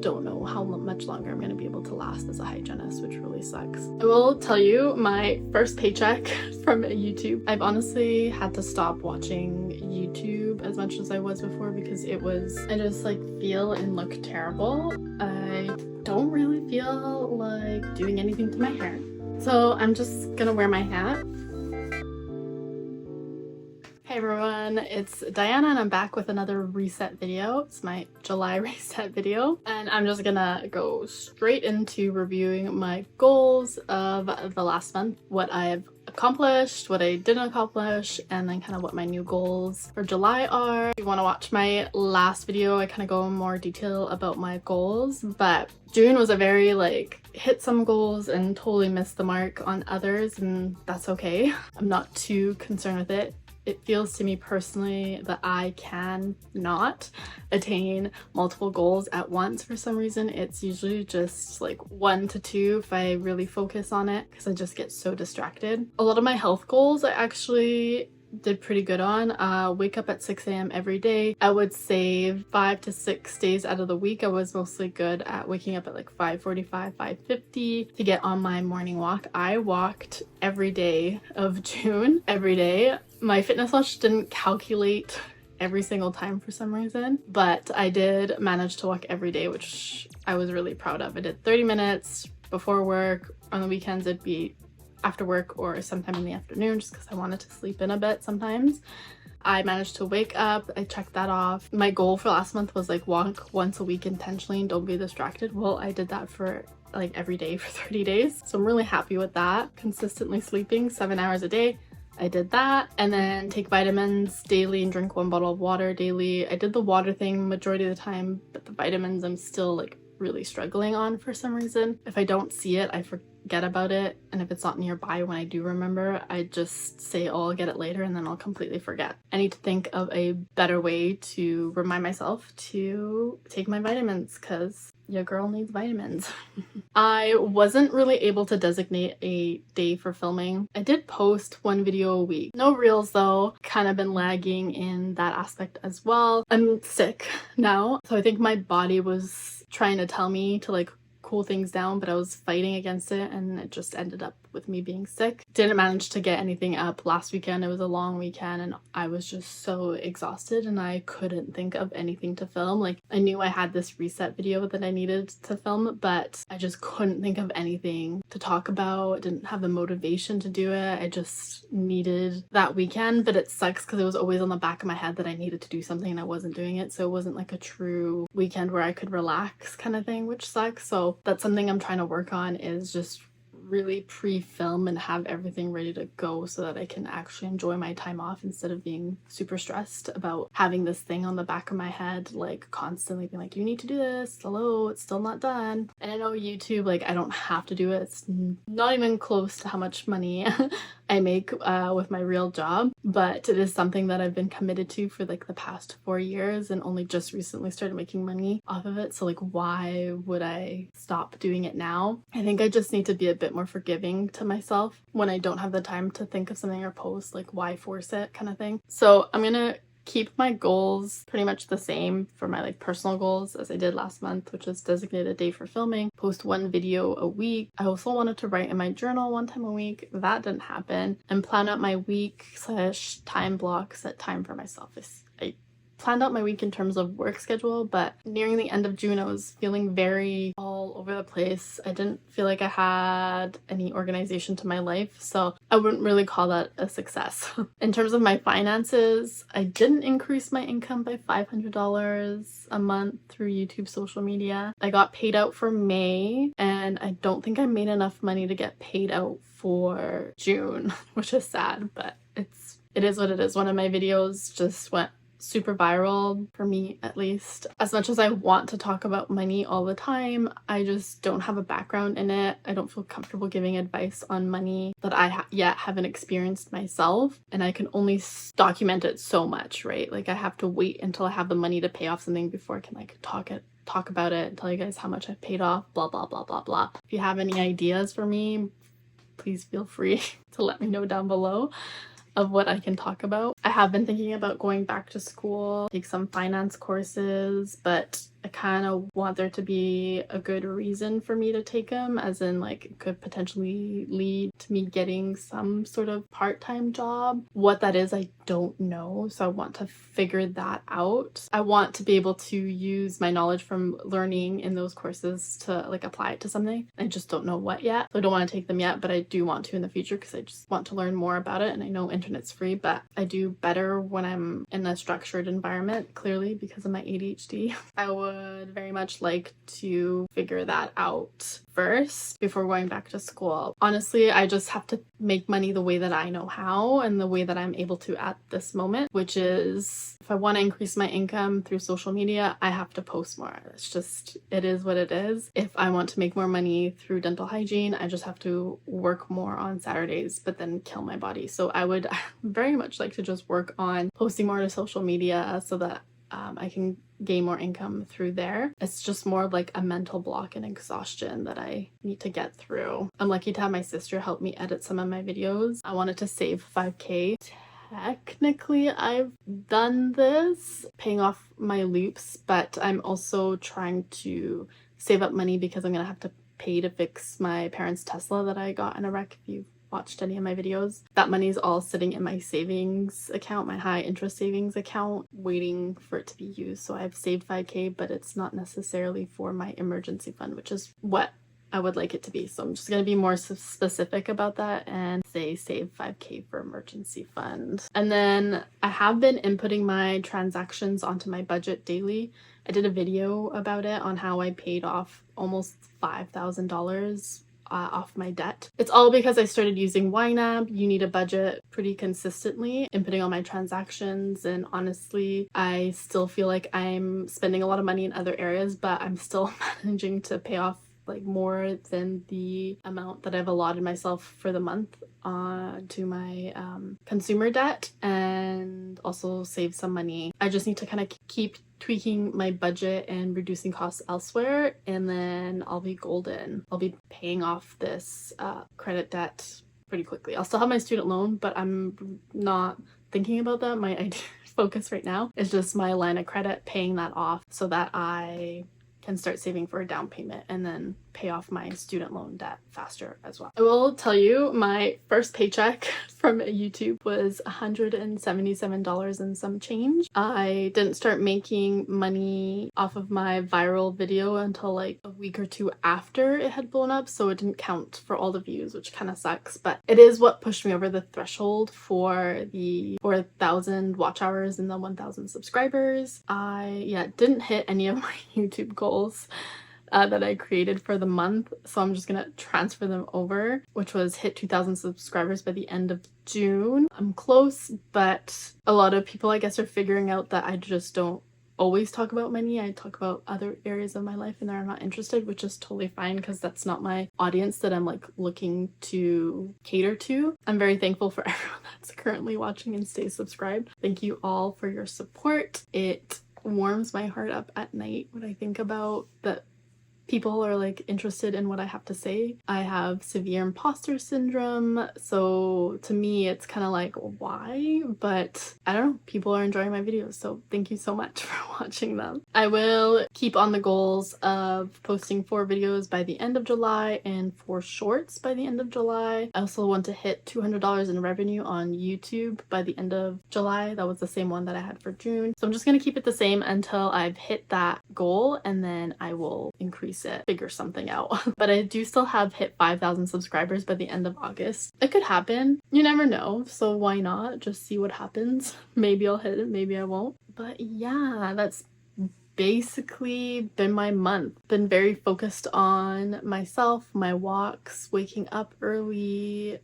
don't know how much longer I'm going to be able to last as a hygienist, which really sucks. I will tell you, my first paycheck from YouTube, I've honestly had to stop watching YouTube as much as I was before because I just like feel and look terrible. I don't really feel like doing anything to my hair. So I'm just gonna wear my hat. Hey everyone, it's Dajana and I'm back with another reset video. It's my July reset video and I'm just gonna go straight into reviewing my goals of the last month, what I've accomplished, what I didn't accomplish, and then kind of what my new goals for July are. If you want to watch my last video, I kind of go in more detail about my goals, but June was a very hit some goals and totally missed the mark on others, and that's okay. I'm not too concerned with it. It feels to me personally that I can not attain multiple goals at once for some reason. It's usually just like 1 to 2 if I really focus on it because I just get so distracted. A lot of my health goals I actually did pretty good on. Wake up at 6 a.m. every day. I would say 5 to 6 days out of the week I was mostly good at waking up at like 5:45, 5:50 to get on my morning walk. I walked every day of June, every day. My Fitness Watch didn't calculate every single time for some reason, but I did manage to walk every day, which I was really proud of. I did 30 minutes before work. On the weekends it'd be after work or sometime in the afternoon just because I wanted to sleep in a bit sometimes. I managed to wake up, I checked that off. My goal for last month was like walk once a week intentionally and don't be distracted. Well, I did that for like every day for 30 days. So I'm really happy with that. Consistently sleeping 7 hours a day. I did that, and then take vitamins daily and drink 1 bottle of water daily. I did the water thing majority of the time, but the vitamins I'm still like really struggling on for some reason. If I don't see it, I forget about it, and if it's not nearby when I do remember, I just say, oh, I'll get it later, and then I'll completely forget. I need to think of a better way to remind myself to take my vitamins because your girl needs vitamins. I wasn't really able to designate a day for filming. I did post 1 video a week. No reels though, kind of been lagging in that aspect as well. I'm sick now, so I think my body was trying to tell me to like cool things down, but I was fighting against it and it just ended up with me being sick. Didn't manage to get anything up last weekend. It was a long weekend and I was just so exhausted and I couldn't think of anything to film. Like, I knew I had this reset video that I needed to film, but I just couldn't think of anything to talk about. Didn't have the motivation to do it. I just needed that weekend, but it sucks because it was always on the back of my head that I needed to do something and I wasn't doing it. So it wasn't like a true weekend where I could relax kind of thing, which sucks. So that's something I'm trying to work on, is just really pre-film and have everything ready to go so that I can actually enjoy my time off instead of being super stressed about having this thing on the back of my head, like constantly being like, you need to do this, hello, it's still not done. And I know YouTube, like, I don't have to do it. It's not even close to how much money I make with my real job, but it is something that I've been committed to for like the past 4 years and only just recently started making money off of it. So like, why would I stop doing it now? I think I just need to be a bit more forgiving to myself when I don't have the time to think of something or post. Like, why force it kind of thing. So I'm gonna keep my goals pretty much the same for my like personal goals as I did last month, which is designate a day for filming, post 1 video a week. I also wanted to write in my journal 1 time a week. That didn't happen. And plan out my week / time block, set time for myself. I planned out my week in terms of work schedule, but nearing the end of June I was feeling very all over the place. I didn't feel like I had any organization to my life, so I wouldn't really call that a success. In terms of my finances, I didn't increase my income by $500 a month through YouTube social media. I got paid out for May and I don't think I made enough money to get paid out for June, which is sad, but it is what it is. One of my videos just went super viral, for me at least. As much as I want to talk about money all the time, I just don't have a background in it. I don't feel comfortable giving advice on money that I yet haven't experienced myself, and I can only document it so much, right? Like, I have to wait until I have the money to pay off something before I can like talk about it and tell you guys how much I've paid off, blah blah blah blah blah. If you have any ideas for me, please feel free to let me know down below of what I can talk about. I have been thinking about going back to school, take some finance courses, but I kind of want there to be a good reason for me to take them, as in like it could potentially lead to me getting some sort of part-time job. What that is, I don't know. So I want to figure that out. I want to be able to use my knowledge from learning in those courses to like apply it to something. I just don't know what yet. So I don't want to take them yet, but I do want to in the future because I just want to learn more about it. And I know internet's free, but I do better when I'm in a structured environment, clearly because of my ADHD. I would very much like to figure that out first before going back to school. Honestly, I just have to make money the way that I know how and the way that I'm able to at this moment, which is if I want to increase my income through social media, I have to post more. It's just, it is what it is. If I want to make more money through dental hygiene, I just have to work more on Saturdays, but then kill my body. So I would very much like to just work on posting more to social media so that I can gain more income through there. It's just more of like a mental block and exhaustion that I need to get through. I'm lucky to have my sister help me edit some of my videos. I wanted to save 5K. Technically, I've done this, paying off my loops, but I'm also trying to save up money because I'm gonna have to pay to fix my parents' Tesla that I got in a wreck. If you've watched any of my videos, that money is all sitting in my savings account, my high interest savings account, waiting for it to be used. So I've saved 5K, but it's not necessarily for my emergency fund, which is what I would like it to be. So I'm just going to be more specific about that and say save 5K for emergency fund. And then I have been inputting my transactions onto my budget daily. I did a video about it on how I paid off almost $5,000 off my debt. It's all because I started using YNAB. You need a budget pretty consistently, inputting all my transactions, and honestly, I still feel like I'm spending a lot of money in other areas, but I'm still managing to pay off like more than the amount that I've allotted myself for the month to my consumer debt, and also save some money. I just need to kind of keep tweaking my budget and reducing costs elsewhere, and then I'll be golden. I'll be paying off this credit debt pretty quickly. I'll still have my student loan, but I'm not thinking about that. My idea focus right now is just my line of credit, paying that off so that I can start saving for a down payment and then pay off my student loan debt faster as well. I will tell you, my first paycheck from YouTube was $177 and some change. I didn't start making money off of my viral video until like a week or two after it had blown up, so it didn't count for all the views, which kind of sucks, but it is what pushed me over the threshold for the 4,000 watch hours and the 1,000 subscribers. I didn't hit any of my YouTube goals that I created for the month, so I'm just gonna transfer them over, which was hit 2,000 subscribers by the end of June. I'm close, but a lot of people I guess are figuring out that I just don't always talk about money. I talk about other areas of my life and they're not interested, which is totally fine because that's not my audience that I'm like looking to cater to. I'm very thankful for everyone that's currently watching and stays subscribed. Thank you all for your support. It warms my heart up at night when I think about that people are like interested in what I have to say. I have severe imposter syndrome, so to me it's kind of like, why? But I don't know, people are enjoying my videos, so thank you so much for watching them. I will keep on the goals of posting 4 videos by the end of July and 4 shorts by the end of July. I also want to hit $200 in revenue on YouTube by the end of July. That was the same one that I had for June. So I'm just going to keep it the same until I've hit that goal, and then I will increase it, figure something out. But I do still have hit 5,000 subscribers by the end of August. It could happen. You never know, so why not just see what happens? Maybe I'll hit it, maybe I won't. But yeah, that's basically been my month. Been very focused on myself, my walks, waking up early,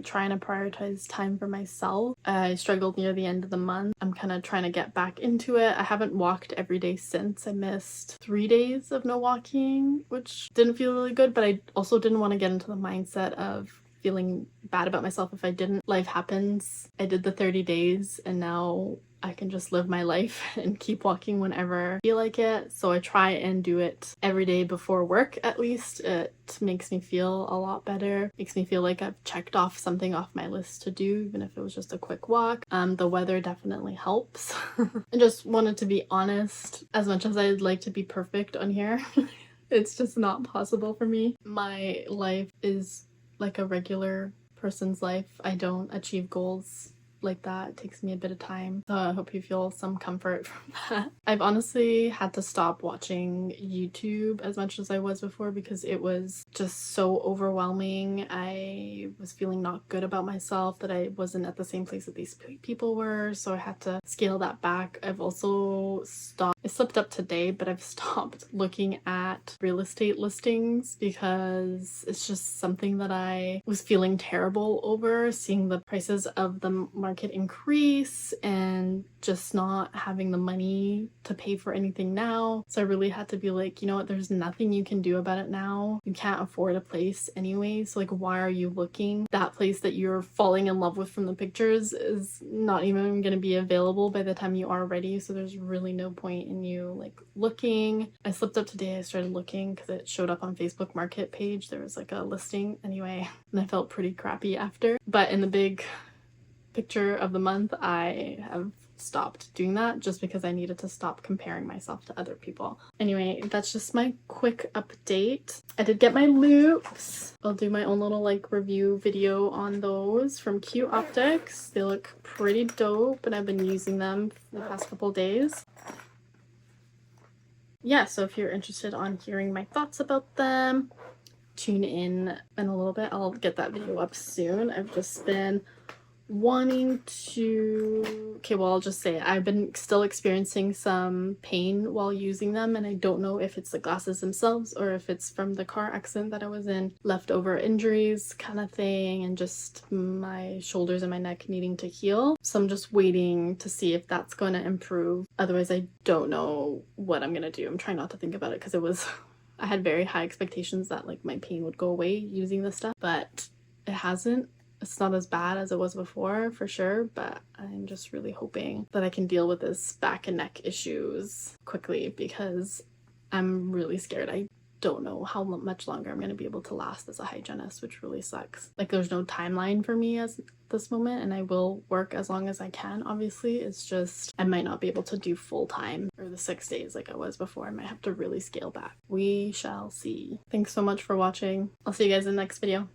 trying to prioritize time for myself. I struggled near the end of the month. I'm kind of trying to get back into it. I haven't walked every day since. I missed 3 days of no walking, which didn't feel really good, but I also didn't want to get into the mindset of feeling bad about myself if I didn't. Life happens. I did the 30 days and now I can just live my life and keep walking whenever I feel like it. So I try and do it every day before work at least. It makes me feel a lot better. Makes me feel like I've checked off something off my list to do, even if it was just a quick walk. The weather definitely helps. I just wanted to be honest. As much as I'd like to be perfect on here, it's just not possible for me. My life is like a regular person's life. I don't achieve goals like that. It takes me a bit of time. So I hope you feel some comfort from that. I've honestly had to stop watching YouTube as much as I was before because it was just so overwhelming. I was feeling not good about myself, that I wasn't at the same place that these people were, so I had to scale that back. I've also stopped, I slipped up today, but I've stopped looking at real estate listings because it's just something that I was feeling terrible over, seeing the prices of the market increase and just not having the money to pay for anything now. So I really had to be like, you know what, there's nothing you can do about it now. You can't afford a place anyway, so like, why are you looking? That place that you're falling in love with from the pictures is not even going to be available by the time you are ready, so there's really no point in you like looking. I slipped up today. I started looking because it showed up on Facebook Market page. There was like a listing anyway, and I felt pretty crappy after. But in the big picture of the month, I have stopped doing that just because I needed to stop comparing myself to other people. Anyway, that's just my quick update. I did get my loupes. I'll do my own little like review video on those from Q Optics. They look pretty dope and I've been using them for the past couple days. Yeah, so if you're interested on hearing my thoughts about them, tune in a little bit. I'll get that video up soon. I've just been wanting to, okay, well, I'll just say I've been still experiencing some pain while using them, and I don't know if it's the glasses themselves or if it's from the car accident that I was in, leftover injuries kind of thing, and just my shoulders and my neck needing to heal. So I'm just waiting to see if that's going to improve. Otherwise, I don't know what I'm gonna do. I'm trying not to think about it because it was I had very high expectations that like my pain would go away using this stuff, but it hasn't. It's not as bad as it was before, for sure, but I'm just really hoping that I can deal with this back and neck issues quickly because I'm really scared. I don't know how much longer I'm going to be able to last as a hygienist, which really sucks. Like, there's no timeline for me at this moment, and I will work as long as I can, obviously. It's just I might not be able to do full time or the 6 days like I was before. I might have to really scale back. We shall see. Thanks so much for watching. I'll see you guys in the next video.